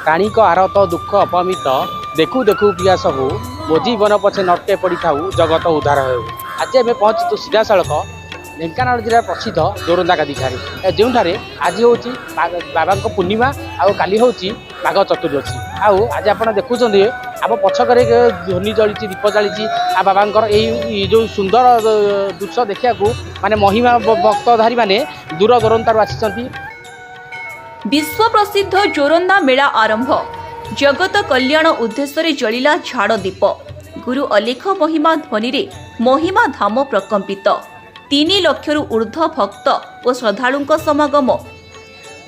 प्राणिक आरत दुख अपमित देखू देखू पियास हो मो जीवन पछे नटे पड़ी था जगत उद्धार हो। आज आम पहुँचु सीधा सड़क ढेंकानाल जिला प्रसिद्ध जोरंदा गादी ठारे जो आज हूँ बाबा पूर्णिमा आउ काली हूँ बाघ चतुर्दशी आउ आज आप देखुं आम पछक ध्वनि जली दीप जाली आ बाबा जो सुंदर दृश्य देखा माने महिमा भक्तधारी माने दूर दूरंतार आसी। विश्व प्रसिद्ध जोरंदा मेला आरंभ जगत कल्याण उद्देश्य जलिला झाड़ दीप गुरु अलेख महिमा ध्वनि रे महिमा धाम प्रकंपित 3 लक्षरु ऊर्ध्व भक्त और श्रद्धालुंक समागम।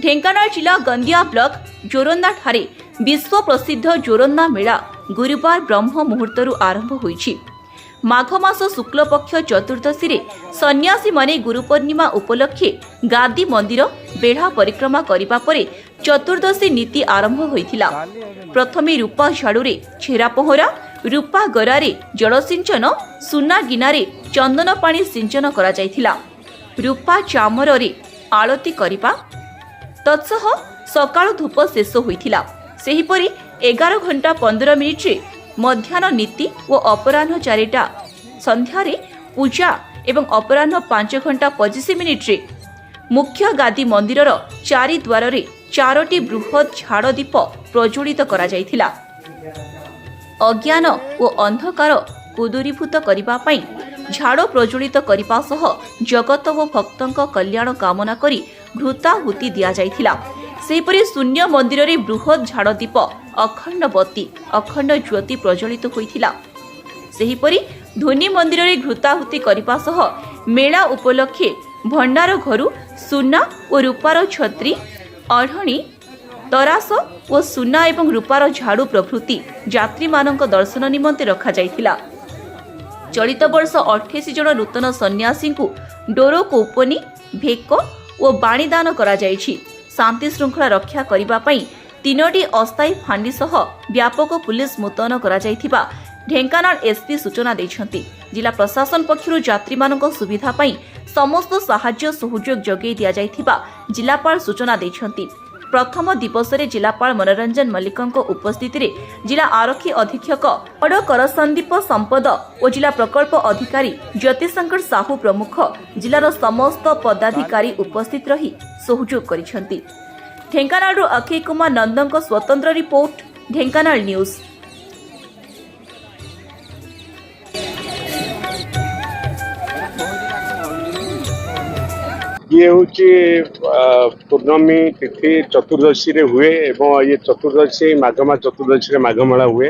ढेंकानाल जिला गंदिया ब्लॉक जोरंदा ठारे विश्व प्रसिद्ध जोरंदा मेला गुरुवार ब्रह्म मुहूर्तरु आरंभ होईछि। माघ मास शुक्ल पक्ष चतुर्दशी रे सन्यासी माने गुरु पूर्णिमा उपलक्षे गादी मंदिर बेढ़ा परिक्रमा करिबा परे चतुर्दशी नीति आरंभ होइथिला। प्रथमे रूपा झाड़ू रे छेरा पहरा रूपा गरारे जलसिंचन सुना गिनारे चंदन पानी सिंचन करा जायथिला। रूपा चामर रे आळती करिबा तत्सह सकाळ धूप शेष होइथिला। सेहिपरि 11 घंटा 15 मिनिट रे मध्याह्न नीति और अपराह्न 4टा संध्यारे पूजा एवं अपराह्न 5 घंटा 25 मिनिट रे मुख्य गादी मंदिरर चारि द्वार रे 4टी बृहत झाड़ दीप प्रज्वलित करा जायथिला। अज्ञान और अंधकार को दूरीभूत करिबा पई झाड़ प्रज्वलित करिबा सह जगत और भक्तंक कल्याण कामना करी घृताहुति दिया जायथिला। सेहिपरि शून्य मंदिर रे बृहत झाड़ दीप अखंड बत्ती अखंड ज्योति प्रज्वलित होइथिला। सेहिपरि धोनी मंदिर रे घृताहुति करिबा सह मेला उपलक्षे भंडार घरु सुना और रूपार छत्री अढ़णी तरास और सुना एवं रूपार झाड़ू प्रभृति यात्री मानक दर्शन निमंते रखा जायथिला। चलित वर्ष 28 जन नूतन सन्यासी को डोरो कोपनी भेक और बाणीदान करा जायछि। शांति श्रृंखला रक्षा करिबा पई 3टी अस्थायी फांडी सह व्यापक पुलिस मुतयन करा जायथिबा ढेंकानाल एसपी सूचना दैछंती। जिला प्रशासन पक्षरु यात्री मानक सुविधा पई समस्त साहाय्य सहयोग जगै दिया जायथिबा जिलापाल सूचना दैछंती। प्रथम दिवस रे जिलापाल मनोरंजन मल्लिकंक उपस्थिति रे जिला आरक्षी अधीक्षक बड़ करसंदीप संपद और जिला प्रकल्प अधिकारी ज्योतिशंकर साहू प्रमुख जिलार समस्त पदाधिकारी उपस्थित रही सहयोग करिसंती। ढेंकानाल अक्षय कुमार नंदन स्वतंत्र रिपोर्ट ढेंकानाल न्यूज। ये हूँ पूर्णमी तिथि चतुर्दशी रे हुए एवं ये चतुर्दशी माघमा चतुर्दशी रे माघमेला हुए।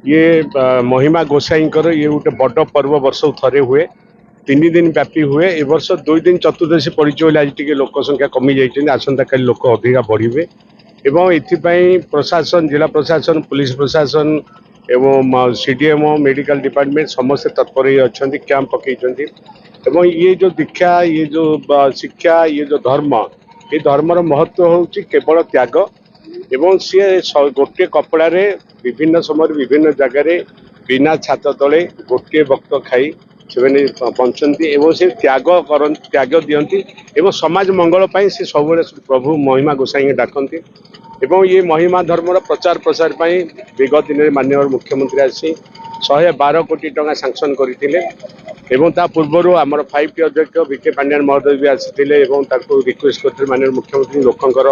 ये महिमा गोसाई ये गोटे बड़ पर्व वर्ष थे हुए 3 दिन व्यापी हुए। ए वर्ष 2 दिन चतुर्दशी पड़ी आज टी लोक संख्या कमी जाइए आसंता काली लोक अधिका बढ़े एवं एथिपाई प्रशासन जिला प्रशासन पुलिस प्रशासन एवं सीडीएमओ मेडिकल डिपार्टमेंट समस्त तत्पर अच्छा कैंप पकई एवं ये जो दीक्षा ये जो शिक्षा ये जो धर्म ये धर्मर महत्व हूँ केवल त्याग एवं सी गोटे कपड़ा रे विभिन्न समय विभिन्न जगार बिना छात तले गोटे वक्त खाई से बंचती एवं से त्याग दियंती एवं समाज मंगल पाई से सब प्रभु महिमा गोसाई डाकती एवं ये महिमा धर्मर प्रचार प्रसार पाई विगत दिन में माननीय मुख्यमंत्री आसी 112 कोटी टंका सांक्शन करते एवं ता पूर्वर आमर 5T अध्यक्ष विके पांड्यान महोदय भी आसी रिक्वेस्ट करते माननीय मुख्यमंत्री लोकंर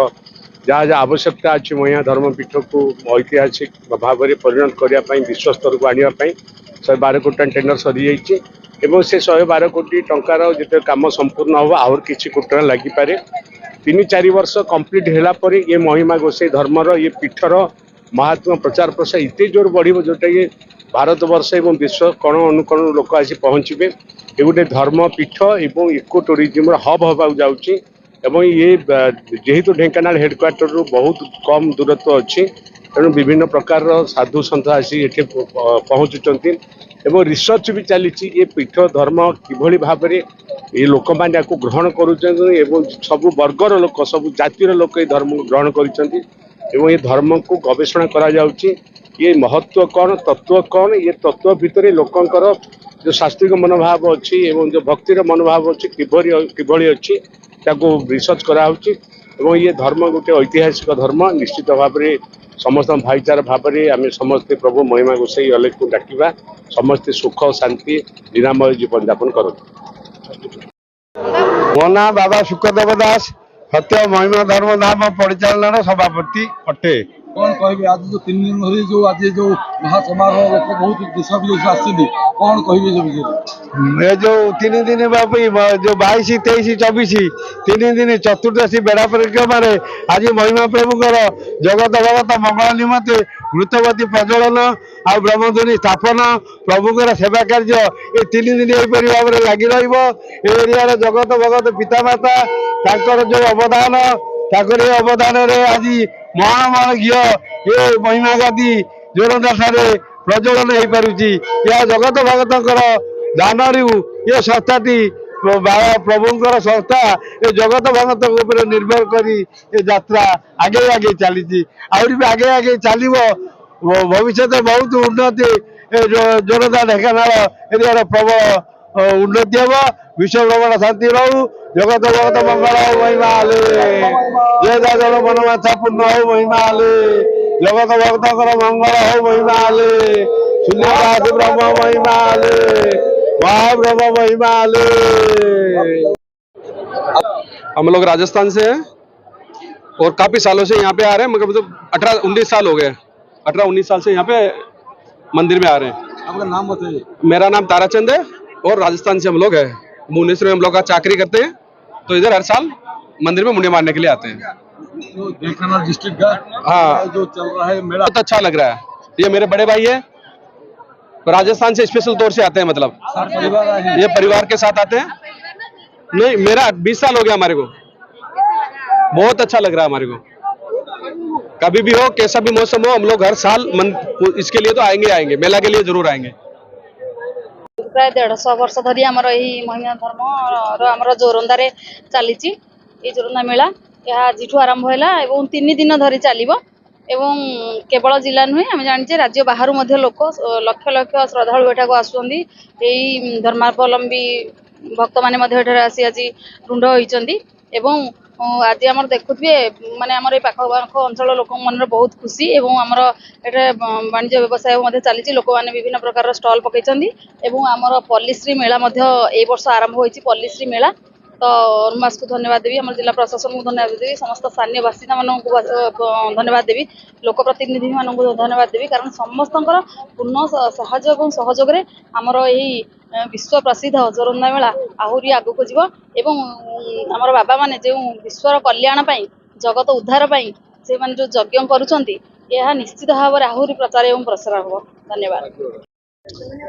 जहाँ जहाँ आवश्यकता अच्छी महिमा धर्मपीठ को ऐतिहासिक भाव में परिणत करने विश्व स्तर को आने 112 कोटी टेंडर सरी जाइए से 112 कोटी टंकार जिते काम संपूर्ण हम आहुर किसी कोटी लगिपारे 3-4 वर्ष कंप्लीट है ये महिमा गोसाई धर्मर ये पीठर महात्मा प्रचार प्रसार इतने जोर बढ़ जोटा कि भारत वर्ष एवं विश्व कण अनुकण लोक आसी पहुँचे ये गोटे धर्म पीठ एवं इको टूरिज्म हब हवा जाऊँगी एवं ये जेहेतु ढेंकानाल हेडक्वार्टर बहुत कम दूरत्व अच्छी तेणु विभिन्न प्रकार साधु सन्थ आसी ये पहुँचुंट एवं रिसर्च भी चली ये पीठ धर्म किभली भाव में ये लोक मैंने ग्रहण करुँच सब वर्गर लोक सब जातिर लोक ये धर्म को ग्रहण कर ये धर्म को गवेषणा करा जाउची ये महत्व कौन तत्व कौन ये तत्व भितर लोकंकर जो शास्त्रीय मनोभाव अच्छी एवं जो भक्तिर मनोभाव अच्छी किभली अच्छी ताको रिसर्च कराउची एवं ये धर्म गोटे ऐतिहासिक धर्म निश्चित भाव में समस्त भाईचारा भाव में आम समस्ते प्रभु महिमा गोसाई अलेख को डाकिबा समस्ते सुख शांति निरामय जीवन यापन करूँ। मो ना बाबा सुखदेव दास सत्य महिमा धर्म धाम परिचालन सभापति अटे। कौन कहे आज जो 3 दिन धरी जो आज जो महासमारोह लोक बहुत देश विदेश आसती कौन कहे विषय ये जो 3 दिन व्यापी जो 22 23 24 3 दिन चतुर्दशी बेड़ा परिक्रमा आज महिमा प्रभुकर जगत भगत मंगल निमंते मृतवती प्रज्वलन आ ब्रह्मध्वनि स्थापन प्रभुकर सेवा कार्य ये 3 दिन यहीपरि भाव में लगी एरिया जगत भगत पितामाता जो अवदान अवदान आज महान महान घी ये महिमा गादी जोरंदा ठारे प्रज्वलन हो पारुची या जगत भगत दान ये संस्थाटी प्रभुंकर संस्था ये जगत भगत ऊपर निर्भर करी ये यात्रा आगे आगे चली आहरी भी आगे आगे चलो भविष्य बहुत उन्नति जोरदार ढेकानाल एरिया प्रबल उन्नति हम विश्व भ्रमण शांति रहू जगत भगत मंगल हो महिमा जय जल मनमाछा पूर्ण हो महिमा जगत भक्त मंगल हो महिमा शून्यवाद ब्रह्म महिमा महाब्रह्म महिमा। हम लोग राजस्थान से हैं और काफी सालों से यहाँ पे आ रहे हैं, मतलब 18-19 साल हो गए। 18-19 साल से यहाँ पे मंदिर में आ रहे हैं। आपका नाम बताइए। मेरा नाम ताराचंद है और राजस्थान से हम लोग हैं। भुवनेश्वर में हम लोग का चाकरी करते हैं, तो इधर हर साल मंदिर में मुंडे मारने के लिए आते हैं। जो ढेंकानाल डिस्ट्रिक्ट का हाँ, जो चल रहा है मेला बहुत अच्छा लग रहा है। ये मेरे बड़े भाई है, राजस्थान से स्पेशल तौर से आते हैं, मतलब परिवार आए ये परिवार के साथ आते हैं। नहीं, मेरा 20 साल हो गया हमारे को। बहुत अच्छा लग रहा है हमारे को। कभी भी हो, कैसा भी मौसम हो, हम लोग हर साल इसके लिए तो आएंगे, मेला के लिए जरूर आएंगे। प्राय 150 वर्ष धरी आमर यही महिमा धर्म आमर जोरंदा रे चली जोरंदा मेला यह आज आरंभ है 3 दिन धरी चलो एवं केवल जिला नुहे आम जाने राज्य बाहर लोक लक्ष लक्ष श्रद्धालु एठाक आसुँच धर्मावलम्बी भक्त मैंने आसी आज रुंड होती आज आम देखुए माने आमर पाख पाख अंचल लोक मन बहुत खुशी एवं आमर एटे वाणिज्य व्यवसाय चली लोक मैंने विभिन्न प्रकार स्टल पकई आमर पल्लीश्री मेला ए वर्ष आरंभ होती पल्लीश्री मेला तो अनुमास को धन्यवाद देवी आम जिला प्रशासन को धन्यवाद देवी समस्त स्थानीय बासिंदा मानक धन्यवाद देवी लोकप्रतिनिधि मानक धन्यवाद देवी कारण समस्त पूर्ण साहाय्य और सहयोग में आमर यही विश्व प्रसिद्ध जोरंदा मेला आहरी आगक जीव एवं आमर बाबा माने जो विश्वर कल्याण पाई जगत उद्धार पाई से माने जो यज्ञ करुछंती यह निश्चित भाव में आहरी प्रचार एवं प्रसार हो। धन्यवाद।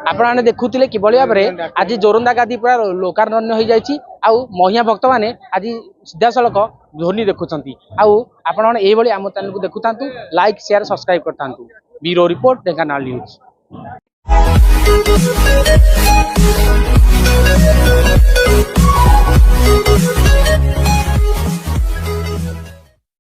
आपने देखुले कि भाव में आज जोरंदा गादी पूरा लोकारण्य हो जाए महिला भक्त मैंने आज सीधा सड़क ध्वनि देखुंट आपड़ी आम चैनल को देखु था लाइक शेयर सब्सक्राइब करता। Bureau report Dhenkanal news.